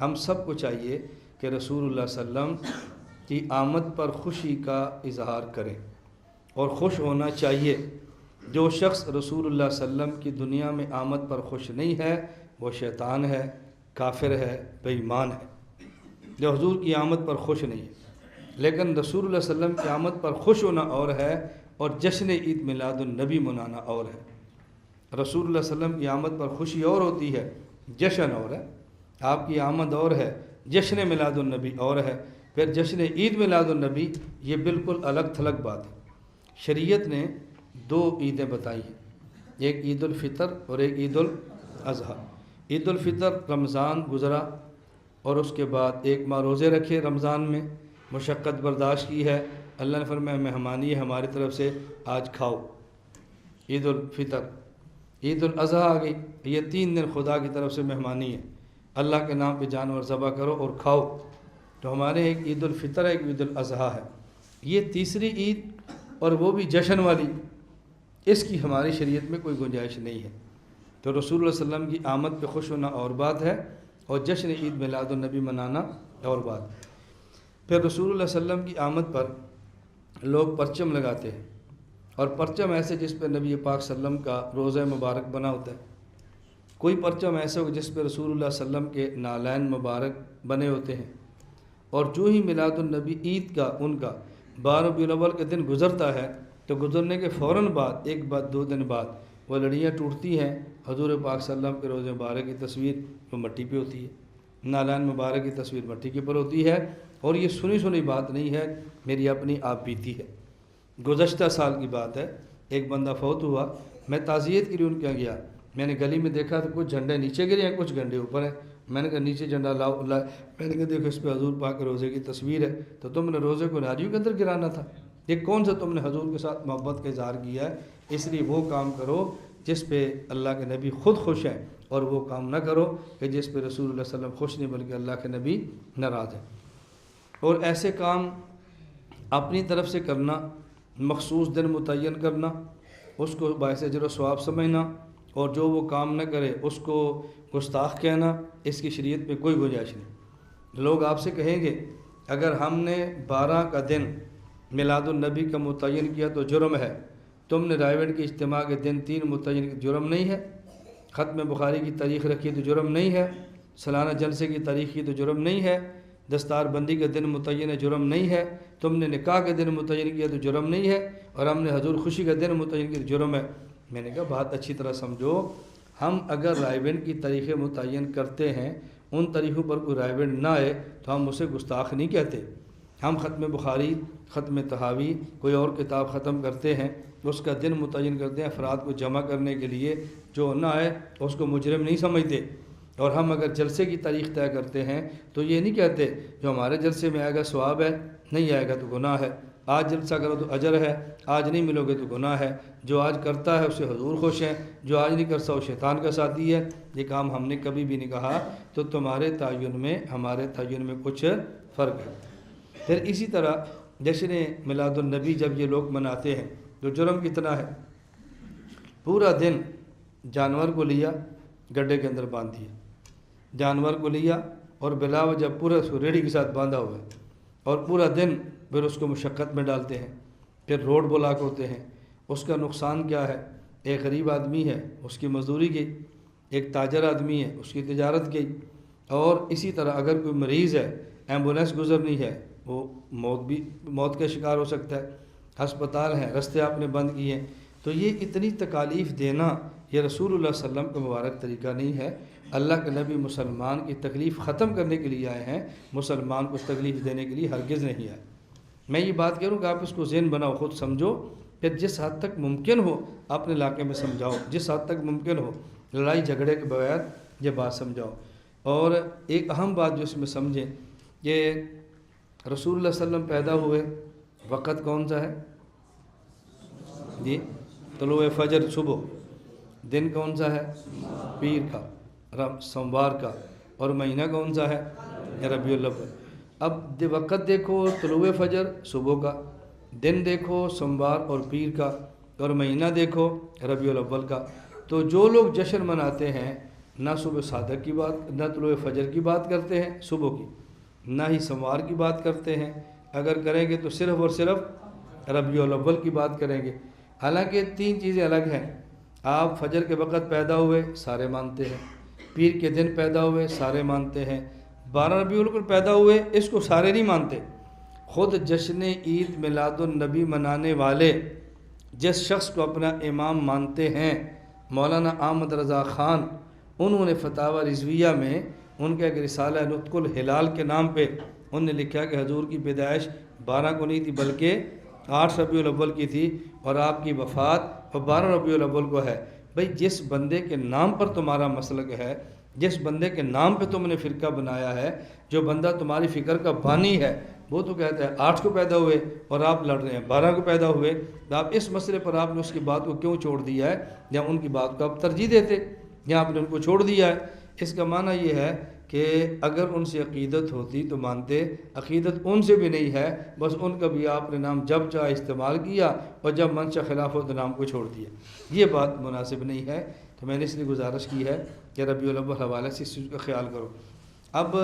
ہم سب کو چاہیے کہ رسول اللہ صلی اللہ علیہ وسلم کی آمد پر خوشی کا اظہار کریں اور خوش ہونا چاہیے۔ جو شخص رسول اللہ صلی اللہ علیہ وسلم کی دنیا میں آمد پر خوش نہیں ہے وہ شیطان ہے، کافر ہے، بے ایمان ہے، جو حضور کی آمد پر خوش نہیں ہے۔ لیکن رسول اللہ صلی اللہ علیہ وسلم کی آمد پر خوش ہونا اور ہے اور جشن عید میلاد النبی منانا اور ہے۔ رسول اللہ صلی اللہ علیہ وسلم کی آمد پر خوشی اور ہوتی ہے، جشن اور ہے، آپ کی آمد اور ہے، جشن میلاد النبی اور ہے، پھر جشن عید میلاد النبی یہ بالکل الگ تھلگ بات ہے۔ شریعت نے دو عیدیں بتائی ہیں، ایک عید الفطر اور ایک عید الاضحیٰ۔ عید الفطر رمضان گزرا اور اس کے بعد ایک ماہ روزے رکھے، رمضان میں مشقت برداشت کی ہے، اللہ نے فرمایا مہمانی ہے ہماری طرف سے، آج کھاؤ، عید الفطر۔ عید الاضحیٰ آ گئی، یہ 3 دن خدا کی طرف سے مہمانی ہے، اللہ کے نام پہ جانور ذبح کرو اور کھاؤ۔ تو ہمارے ایک عید الفطر ہے، ایک عید الاضحیٰ ہے، یہ تیسری عید اور وہ بھی جشن والی، اس کی ہماری شریعت میں کوئی گنجائش نہیں ہے۔ تو رسول اللہ صلی اللہ علیہ وسلم کی آمد پہ خوش ہونا اور بات ہے اور جشن عید میلاد النبی منانا اور بات ہے۔ پھر رسول اللہ صلی اللہ علیہ وسلم کی آمد پر لوگ پرچم لگاتے ہیں، اور پرچم ایسے جس پہ نبی پاک صلی اللہ علیہ وسلم کا روضہ مبارک بنا ہوتا ہے، کوئی پرچم ایسا ہو جس پہ رسول اللہ صلی اللہ علیہ وسلم کے نالین مبارک بنے ہوتے ہیں۔ اور جو ہی میلاد النبی عید کا ان کا 12 ربیع الاول کے دن گزرتا ہے تو گزرنے کے فوراً بعد ایک بعد 2 دن بعد وہ لڑیاں ٹوٹتی ہیں، حضور پاک صلی اللہ علیہ وسلم کے روضہ مبارک کی تصویر وہ مٹی پہ ہوتی ہے، نالین مبارک کی تصویر مٹی کے پر ہوتی ہے، اور یہ سنی بات نہیں ہے، میری اپنی آپ بیتی ہے۔ گزشتہ سال کی بات ہے، ایک بندہ فوت ہوا، میں تعزیت کے لیے ان کے یہاں گیا، میں نے گلی میں دیکھا تو کچھ جھنڈے نیچے گرے ہیں، کچھ جھنڈے اوپر ہیں، میں نے کہا نیچے جھنڈا لاؤ، میں نے کہا دیکھو اس پہ حضور پاک کے روزے کی تصویر ہے، تو تم نے روزے کو ناریوں کے اندر گرانا تھا، یہ کون سا تم نے حضور کے ساتھ محبت کا اظہار کیا ہے؟ اس لیے وہ کام کرو جس پہ اللہ کے نبی خود خوش ہیں، اور وہ کام نہ کرو کہ جس پہ رسول اللہ صلی اللہ علیہ وسلم خوش نہیں بلکہ اللہ کے نبی ناراض ہیں۔ اور ایسے کام اپنی طرف سے کرنا، مخصوص دن متعین کرنا، اس کو باعث اجر و ثواب سمجھنا، اور جو وہ کام نہ کرے اس کو گستاخ کہنا، اس کی شریعت میں کوئی گنجائش نہیں۔ لوگ آپ سے کہیں گے اگر ہم نے 12 کا دن میلاد النبی کا متعین کیا تو جرم ہے، تم نے رائے بریلی کے اجتماع کے دن 3 متعین کی، جرم نہیں ہے؟ ختم بخاری کی تاریخ رکھی تو جرم نہیں ہے؟ سالانہ جلسے کی تاریخ کی تو جرم نہیں ہے؟ دستار بندی کا دن متعین ہے، جرم نہیں ہے؟ تم نے نکاح کے دن متعین کیا تو جرم نہیں ہے؟ اور ہم نے حضور خوشی کا دن متعین کیا تو جرم ہے؟ میں نے کہا بات اچھی طرح سمجھو، ہم اگر رائے بریلی کی تاریخیں متعین کرتے ہیں، ان تاریخوں پر کوئی رائے بریلی نہ آئے تو ہم اسے گستاخ نہیں کہتے۔ ہم ختم بخاری، ختم تحاوی، کوئی اور کتاب ختم کرتے ہیں، اس کا دن متعین کرتے ہیں افراد کو جمع کرنے کے لیے، جو نہ آئے اس کو مجرم نہیں سمجھتے۔ اور ہم اگر جلسے کی تاریخ طے کرتے ہیں تو یہ نہیں کہتے جو ہمارے جلسے میں آئے گا ثواب ہے، نہیں آئے گا تو گناہ ہے، آج جلسہ کرو تو اجر ہے، آج نہیں ملو گے تو گناہ ہے، جو آج کرتا ہے اسے حضور خوش ہیں، جو آج نہیں کرتا وہ شیطان کا ساتھی ہے۔ یہ کام ہم نے کبھی بھی نہیں کہا، تو تمہارے تعین میں ہمارے تعین میں کچھ فرق ہے۔ پھر اسی طرح جشن میلاد النبی جب یہ لوگ مناتے ہیں تو جرم کتنا ہے؟ پورا دن جانور کو لیا، گڈھے کے اندر باندھ دیا، جانور کو لیا اور بلا وجہ پورا اس کو ریڑھی کے ساتھ باندھا ہوا ہے، اور پورا دن پھر اس کو مشقت میں ڈالتے ہیں، پھر روڈ بلاک ہوتے ہیں۔ اس کا نقصان کیا ہے؟ ایک غریب آدمی ہے اس کی مزدوری گئی، ایک تاجر آدمی ہے اس کی تجارت گئی، اور اسی طرح اگر کوئی مریض ہے، ایمبولینس گزرنی ہے، وہ موت کا شکار ہو سکتا ہے، ہسپتال ہیں، رستے آپ نے بند کیے ہیں۔ تو یہ اتنی تکالیف دینا یہ رسول اللہ صلی اللہ علیہ وسلم کا مبارک طریقہ نہیں ہے۔ اللہ کے نبی مسلمان کی تکلیف ختم کرنے کے لیے آئے ہیں، مسلمان کو تکلیف دینے کے لیے ہرگز نہیں آئے۔ میں یہ بات کہہ رہا ہوں کہ آپ اس کو ذہن بناؤ، خود سمجھو، پھر جس حد تک ممکن ہو اپنے علاقے میں سمجھاؤ، جس حد تک ممکن ہو لڑائی جھگڑے کے بغیر یہ بات سمجھاؤ۔ اور ایک اہم بات جو اس میں سمجھیں، یہ رسول اللہ صلی اللہ علیہ وسلم پیدا ہوئے وقت کون سا ہے؟ جی طلوع فجر، صبح۔ دن کون سا ہے؟ پیر کا، سوموار کا، اور مہینہ کون سا ہے؟ ربیع الاول۔ اب وقت دیکھو طلوع فجر صبح کا، دن دیکھو سوموار اور پیر کا، اور مہینہ دیکھو ربیع الاول کا۔ تو جو لوگ جشن مناتے ہیں نہ صبح صادق کی بات، نہ طلوع فجر کی بات کرتے ہیں صبح کی، نہ ہی سموار کی بات کرتے ہیں، اگر کریں گے تو صرف اور صرف ربیع الاول کی بات کریں گے۔ حالانکہ تین چیزیں الگ ہیں۔ آپ فجر کے وقت پیدا ہوئے سارے مانتے ہیں، پیر کے دن پیدا ہوئے سارے مانتے ہیں، 12 ربیع الاول پیدا ہوئے اس کو سارے نہیں مانتے۔ خود جشن عید میلاد النبی منانے والے جس شخص کو اپنا امام مانتے ہیں مولانا احمد رضا خان، انہوں نے فتاوی رضویہ میں ان کا ایک رسالہ نطق الہلال کے نام پہ انہوں نے لکھا کہ حضور کی پیدائش 12 کو نہیں تھی بلکہ 8 ربیع الاول کی تھی، اور آپ کی وفات 12 ربیع الاول کو ہے۔ بھئی جس بندے کے نام پر تمہارا مسلک ہے، جس بندے کے نام پہ تم نے فرقہ بنایا ہے، جو بندہ تمہاری فکر کا بانی ہے، وہ تو کہتا ہے 8 کو پیدا ہوئے اور آپ لڑ رہے ہیں 12 کو پیدا ہوئے، تو آپ اس مسئلے پر آپ نے اس کی بات کو کیوں چھوڑ دیا ہے، یا ان کی بات کو آپ ترجیح دیتے، یا آپ نے ان کو چھوڑ دیا ہے؟ اس کا معنی یہ ہے کہ اگر ان سے عقیدت ہوتی تو مانتے، عقیدت ان سے بھی نہیں ہے، بس ان کا بھی آپ نے نام جب چاہے استعمال کیا اور جب منشا خلاف ہو تو نام کو چھوڑ دیا۔ یہ بات مناسب نہیں ہے، تو میں نے اس لیے گزارش کی ہے کہ ربیع الاول حوالے سے اس چیز کا خیال کرو۔ اب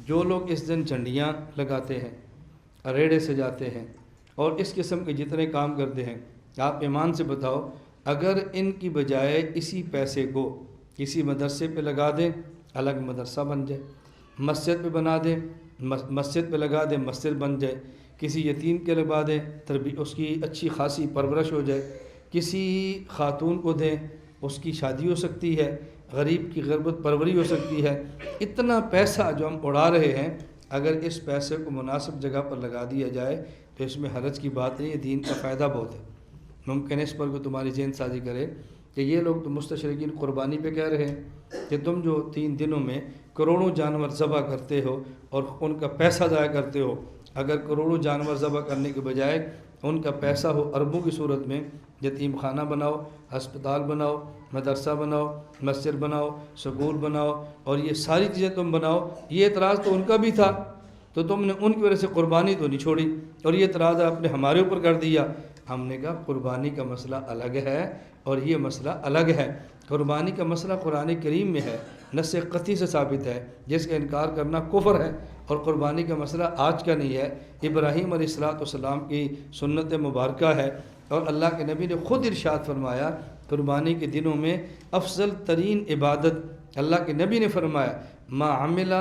جو لوگ اس دن جھنڈیاں لگاتے ہیں، ریڑے سجاتے ہیں اور اس قسم کے جتنے کام کرتے ہیں، آپ ایمان سے بتاؤ اگر ان کی بجائے اسی پیسے کو کسی مدرسے پہ لگا دیں، الگ مدرسہ بن جائے، مسجد پہ بنا دیں، مسجد پہ لگا دیں، مسجد بن جائے، کسی یتیم کے لگا دیں، اس کی اچھی خاصی پرورش ہو جائے، کسی خاتون کو دیں، اس کی شادی ہو سکتی ہے، غریب کی غربت پروری ہو سکتی ہے۔ اتنا پیسہ جو ہم اڑا رہے ہیں، اگر اس پیسے کو مناسب جگہ پر لگا دیا جائے تو اس میں حرج کی بات نہیں ہے، دین کا فائدہ بہت ہے۔ ممکن ہے اس پر کوئی تمہاری ذہن سازی کرے کہ یہ لوگ تو مستشرقین قربانی پہ کہہ رہے ہیں کہ تم جو 3 دنوں میں کروڑوں جانور ذبح کرتے ہو اور ان کا پیسہ ضائع کرتے ہو، اگر کروڑوں جانور ذبح کرنے کے بجائے ان کا پیسہ ہو اربوں کی صورت میں، یتیم خانہ بناؤ، ہسپتال بناؤ، مدرسہ بناؤ، مسجد بناؤ، سکول بناؤ، اور یہ ساری چیزیں تم بناؤ۔ یہ اعتراض تو ان کا بھی تھا، تو تم نے ان کی وجہ سے قربانی تو نہیں چھوڑی، اور یہ اعتراض آپ نے ہمارے اوپر کر دیا۔ ہم نے کہا قربانی کا مسئلہ الگ ہے اور یہ مسئلہ الگ ہے۔ قربانی کا مسئلہ قرآن کریم میں ہے، نص قطعی سے ثابت ہے، جس کا انکار کرنا کفر ہے، اور قربانی کا مسئلہ آج کا نہیں ہے، ابراہیم علیہ السلام کی سنت مبارکہ ہے، اور اللہ کے نبی نے خود ارشاد فرمایا قربانی کے دنوں میں افضل ترین عبادت، اللہ کے نبی نے فرمایا ما عمل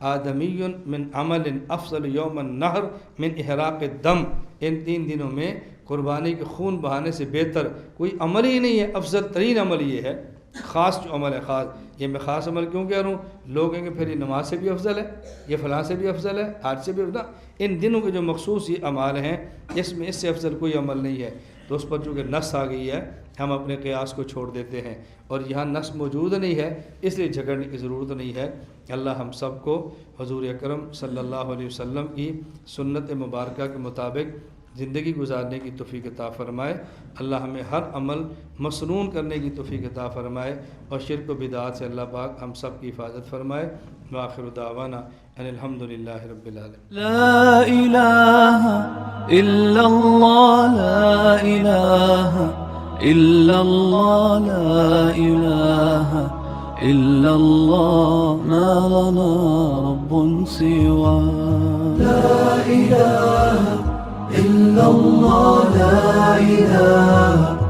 آدمی من عمل افضل یوم النحر من احراق الدم، ان 3 دنوں میں قربانی کے خون بہانے سے بہتر کوئی عمل ہی نہیں ہے، افضل ترین عمل یہ ہے، خاص جو عمل ہے خاص۔ یہ میں خاص عمل کیوں کہہ رہا ہوں؟ لوگ کہیں گے پھر یہ نماز سے بھی افضل ہے، یہ فلاں سے بھی افضل ہے، حج سے بھی افضل۔ ان دنوں کے جو مخصوص یہ اعمال ہیں اس میں اس سے افضل کوئی عمل نہیں ہے، تو اس پر چونکہ نص آ گئی ہے ہم اپنے قیاس کو چھوڑ دیتے ہیں، اور یہاں نص موجود نہیں ہے اس لیے جھگڑنے کی ضرورت نہیں ہے۔ اللہ ہم سب کو حضور اکرم صلی اللہ علیہ وسلم کی سنت مبارکہ کے مطابق زندگی گزارنے کی توفیق عطا فرمائے۔ اللہ ہمیں ہر عمل مسنون کرنے کی توفیق عطا فرمائے، اور شرک و بدعات سے اللہ پاک ہم سب کی حفاظت فرمائے۔ وآخر دعوانا ان الحمدللہ رب العالمین۔ لا الہ الا اللہ، لا الہ الا اللہ، لا الہ الا اللہ، ما لنا رب سوا۔ لا الہ الا اللہ، لا الہ